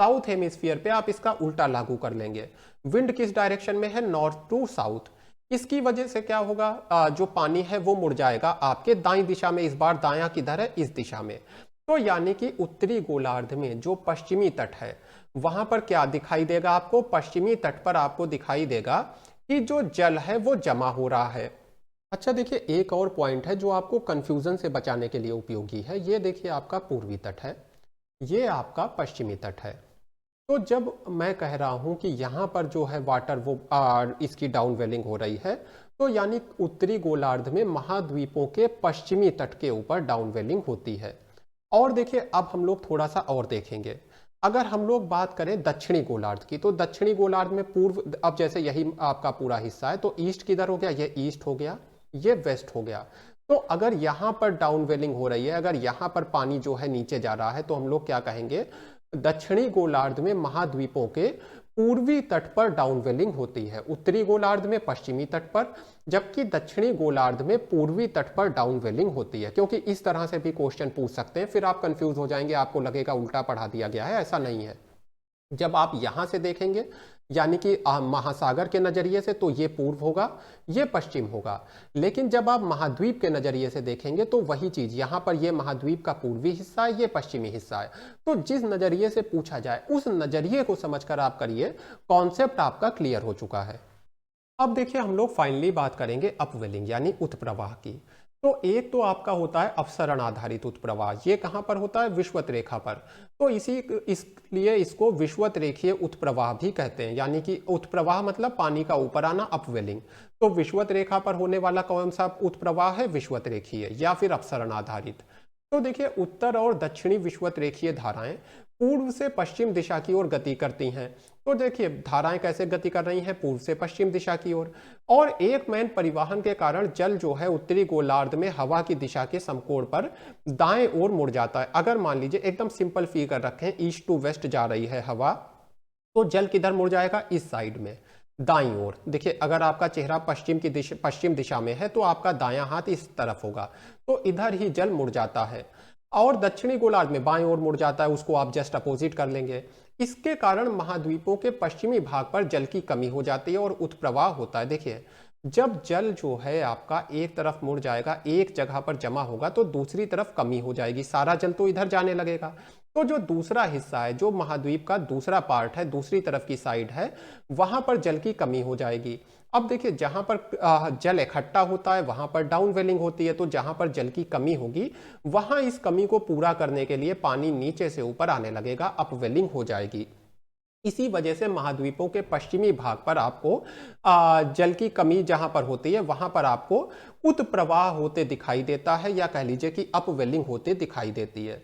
साउथ हेमिस्फीयर पे आप इसका उल्टा लागू कर लेंगे। विंड किस डायरेक्शन में है? North to south. इसकी वजह से क्या होगा, जो पानी है वो मुड़ जाएगा आपके दाईं दिशा में। इस बार दायां किधर है? इस दिशा में। तो यानी कि उत्तरी गोलार्ध में जो पश्चिमी तट है वहां पर क्या दिखाई देगा आपको? पश्चिमी तट पर आपको दिखाई देगा कि जो जल है वो जमा हो रहा है। अच्छा देखिए एक और पॉइंट है जो आपको कंफ्यूजन से बचाने के लिए उपयोगी है। ये देखिए आपका पूर्वी तट है, ये आपका पश्चिमी तट है। तो जब मैं कह रहा हूं कि यहां पर जो है वाटर वो इसकी डाउन वेलिंग हो रही है, तो यानी उत्तरी गोलार्ध में महाद्वीपों के पश्चिमी तट के ऊपर डाउन वेलिंग होती है। और देखिए अब हम लोग थोड़ा सा और देखेंगे। अगर हम लोग बात करें दक्षिणी गोलार्ध की, तो दक्षिणी गोलार्ध में पूर्व, अब जैसे यही आपका पूरा हिस्सा है, तो ईस्ट किधर हो गया? ये ईस्ट हो गया, ये वेस्ट हो गया। तो अगर यहां पर डाउन वेलिंग हो रही है, अगर यहां पर पानी जो है नीचे जा रहा है, तो हम लोग क्या कहेंगे? दक्षिणी गोलार्ध में महाद्वीपों के पूर्वी तट पर डाउनवेलिंग होती है, उत्तरी गोलार्ध में पश्चिमी तट पर, जबकि दक्षिणी गोलार्ध में पूर्वी तट पर डाउनवेलिंग होती है। क्योंकि इस तरह से भी क्वेश्चन पूछ सकते हैं, फिर आप कंफ्यूज हो जाएंगे, आपको लगेगा उल्टा पढ़ा दिया गया है, ऐसा नहीं है। जब आप यहां से देखेंगे यानी कि महासागर के नजरिए से तो ये पूर्व होगा, ये पश्चिम होगा। लेकिन जब आप महाद्वीप के नजरिए से देखेंगे तो वही चीज, यहां पर ये महाद्वीप का पूर्वी हिस्सा है, ये पश्चिमी हिस्सा है। तो जिस नजरिए से पूछा जाए उस नजरिए को समझकर आप करिए, कॉन्सेप्ट आपका क्लियर हो चुका है। अब देखिए हम लोग फाइनली बात करेंगे अपवेलिंग यानी उत्प्रवाह की। तो एक तो आपका होता है अपसरण आधारित उत्प्रवाह, ये कहां पर होता है, विषुवत रेखा पर। तो इसलिए इसको विषुवत रेखीय उत्प्रवाह भी कहते हैं, यानी कि उत्प्रवाह मतलब पानी का ऊपर आना, अपवेलिंग। तो विषुवत रेखा पर होने वाला कौन सा उत्प्रवाह है, विषुवत रेखीय या फिर अपसरण आधारित। तो देखिए उत्तर और दक्षिणी विषुवत रेखीय धाराएं पूर्व से पश्चिम दिशा की ओर गति करती हैं। तो देखिए धाराएं कैसे गति कर रही हैं, पूर्व से पश्चिम दिशा की ओर। और एक मैन परिवहन के कारण जल जो है उत्तरी गोलार्ध में हवा की दिशा के समकोण पर दाएं ओर मुड़ जाता है। अगर मान लीजिए एकदम सिंपल फिगर रखें, ईस्ट टू वेस्ट जा रही है हवा, तो जल किधर मुड़ जाएगा, इस साइड में, दाईं ओर। देखिए अगर आपका चेहरा पश्चिम दिशा में है तो आपका दायां हाथ इस तरफ होगा, तो इधर ही जल मुड़ जाता है। और दक्षिणी गोलार्ध में बाईं ओर मुड़ जाता है, उसको आप जस्ट अपोजिट कर लेंगे। इसके कारण महाद्वीपों के पश्चिमी भाग पर जल की कमी हो जाती है और उत्प्रवाह होता है। देखिए जब जल जो है आपका एक तरफ मुड़ जाएगा, एक जगह पर जमा होगा, तो दूसरी तरफ कमी हो जाएगी, सारा जल तो इधर जाने लगेगा। तो जो दूसरा हिस्सा है, जो महाद्वीप का दूसरा पार्ट है, दूसरी तरफ की साइड है, वहां पर जल की कमी हो जाएगी। अब देखिए जहां पर जल इकट्ठा होता है वहां पर डाउनवेलिंग होती है, तो जहां पर जल की कमी होगी वहां इस कमी को पूरा करने के लिए पानी नीचे से ऊपर आने लगेगा, अपवेलिंग हो जाएगी। इसी वजह से महाद्वीपों के पश्चिमी भाग पर आपको जल की कमी जहां पर होती है वहां पर आपको उत्प्रवाह होते दिखाई देता है, या कह लीजिए कि अपवेलिंग होते दिखाई देती है।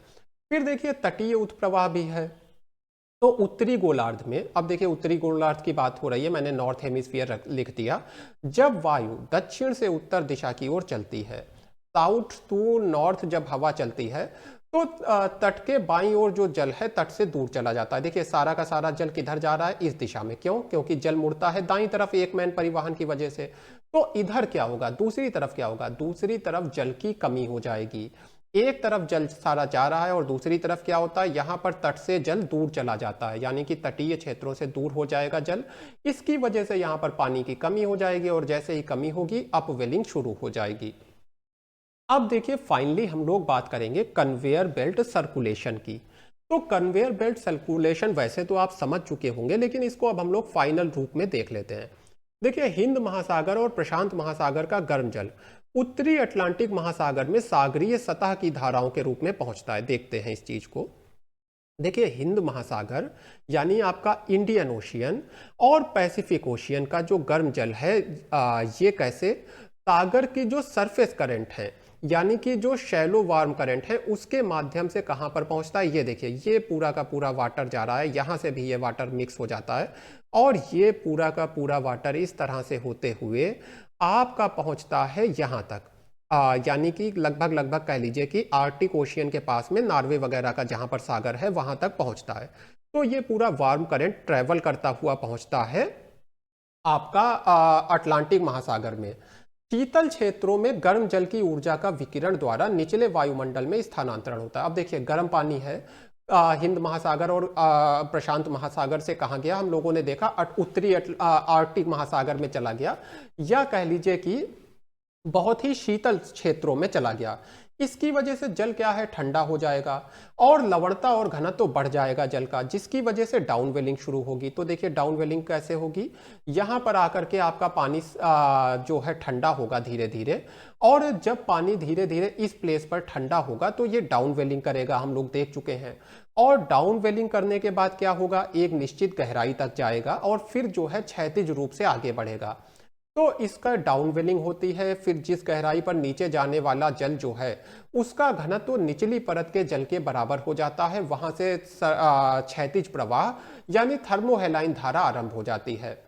फिर देखिए तटीय उत्प्रवाह भी है। तो उत्तरी गोलार्ध में, अब देखिए उत्तरी गोलार्ध की बात हो रही है, मैंने नॉर्थ हेमिस्फीयर लिख दिया। जब वायु दक्षिण से उत्तर दिशा की ओर चलती है, साउथ टू नॉर्थ जब हवा चलती है, तो तट के बाईं ओर जो जल है तट से दूर चला जाता है। देखिए सारा का सारा जल किधर जा रहा है, इस दिशा में। क्यों, क्योंकि जल मुड़ता है दाईं तरफ एक मैन परिवहन की वजह से। तो इधर क्या होगा, दूसरी तरफ क्या होगा, दूसरी तरफ जल की कमी हो जाएगी। एक तरफ जल सारा जा रहा है और दूसरी तरफ क्या होता है, यहां पर तट से जल दूर चला जाता है, यानी कि तटीय क्षेत्रों से दूर हो जाएगा जल। इसकी वजह से यहां पर पानी की कमी हो जाएगी, और जैसे ही कमी होगी अपवेलिंग शुरू हो जाएगी। अब देखिए फाइनली हम लोग बात करेंगे कन्वेयर बेल्ट सर्कुलेशन की। तो कन्वेयर बेल्ट सर्कुलेशन वैसे तो आप समझ चुके होंगे, लेकिन इसको अब हम लोग फाइनल रूप में देख लेते हैं। देखिए हिंद महासागर और प्रशांत महासागर का गर्म जल उत्तरी अटलांटिक महासागर में सागरीय सतह की धाराओं के रूप में पहुंचता है। देखते हैं इस चीज को। देखिए हिंद महासागर यानी आपका इंडियन ओशियन और पैसिफिक ओशियन का जो गर्म जल है, ये कैसे सागर की जो सरफेस करंट है, यानी कि जो शैलो वार्म करंट है, उसके माध्यम से कहां पर पहुंचता है, ये देखिए ये पूरा का पूरा वाटर जा रहा है, यहां से भी ये वाटर मिक्स हो जाता है, और ये पूरा का पूरा वाटर इस तरह से होते हुए आपका पहुंचता है यहां तक, यानी कि लगभग कह लीजिए कि आर्टिक ओशियन के पास में नॉर्वे वगैरह का जहां पर सागर है वहां तक पहुंचता है। तो ये पूरा वार्म करंट ट्रेवल करता हुआ पहुंचता है आपका अटलांटिक महासागर में। शीतल क्षेत्रों में गर्म जल की ऊर्जा का विकिरण द्वारा निचले वायुमंडल में स्थानांतरण होता है। अब देखिए गर्म पानी है, हिंद महासागर और प्रशांत महासागर से कहा गया, हम लोगों ने देखा उत्तरी आर्कटिक महासागर में चला गया, या कह लीजिए कि बहुत ही शीतल क्षेत्रों में चला गया। इसकी वजह से जल क्या है, ठंडा हो जाएगा और लवणता और घनत्व तो बढ़ जाएगा जल का, जिसकी वजह से डाउनवेलिंग शुरू होगी। तो देखिए डाउनवेलिंग कैसे होगी, यहां पर आकर के आपका पानी जो है ठंडा होगा धीरे धीरे, और जब पानी धीरे धीरे इस प्लेस पर ठंडा होगा तो ये डाउनवेलिंग करेगा, हम लोग देख चुके हैं। और डाउनवेलिंग करने के बाद क्या होगा, एक निश्चित गहराई तक जाएगा और फिर जो है क्षैतिज रूप से आगे बढ़ेगा। तो इसका डाउनवेलिंग होती है, फिर जिस गहराई पर नीचे जाने वाला जल जो है उसका घनत्व तो निचली परत के जल के बराबर हो जाता है, वहां से क्षैतिज प्रवाह यानी थर्मोहेलाइन धारा आरंभ हो जाती है।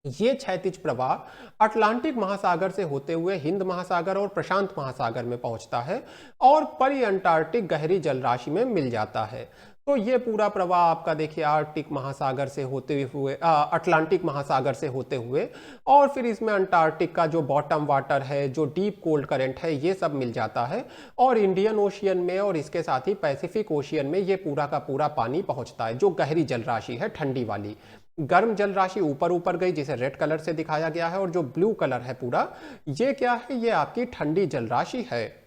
ये क्षैतिज प्रवाह अटलांटिक महासागर से होते हुए हिंद महासागर और प्रशांत महासागर में पहुंचता है और परी अंटार्कटिक गहरी जल राशि में मिल जाता है। तो ये पूरा प्रवाह आपका देखिए आर्कटिक महासागर से होते हुए अटलांटिक महासागर से होते हुए और फिर इसमें अंटार्कटिक का जो बॉटम वाटर है, जो डीप कोल्ड करंट है, ये सब मिल जाता है और इंडियन ओशियन में और इसके साथ ही पैसिफिक ओशियन में ये पूरा का पूरा पानी पहुंचता है, जो गहरी जल राशि है ठंडी वाली। गर्म जल राशि ऊपर ऊपर गई जिसे रेड कलर से दिखाया गया है, और जो ब्लू कलर है पूरा, ये क्या है, ये आपकी ठंडी जल राशि है।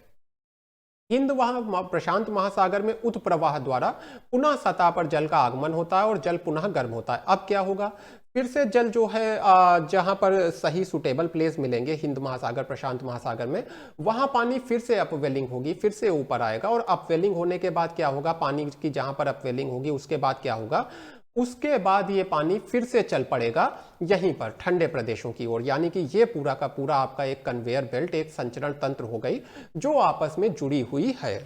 हिंद वहां प्रशांत महासागर में उत प्रवाह द्वारा पुनः सतह पर जल का आगमन होता है और जल पुनः गर्म होता है। अब क्या होगा, फिर से जल जो है जहां पर सही सुटेबल प्लेस मिलेंगे हिंद महासागर प्रशांत महासागर में, वहां पानी फिर से अपवेलिंग होगी, फिर से ऊपर आएगा और अपवेलिंग होने के बाद क्या होगा, पानी की जहां पर अपवेलिंग होगी उसके बाद क्या होगा, उसके बाद ये पानी फिर से चल पड़ेगा यहीं पर ठंडे प्रदेशों की ओर। यानी कि ये पूरा का पूरा आपका एक कन्वेयर बेल्ट, एक संचरण तंत्र हो गई जो आपस में जुड़ी हुई है।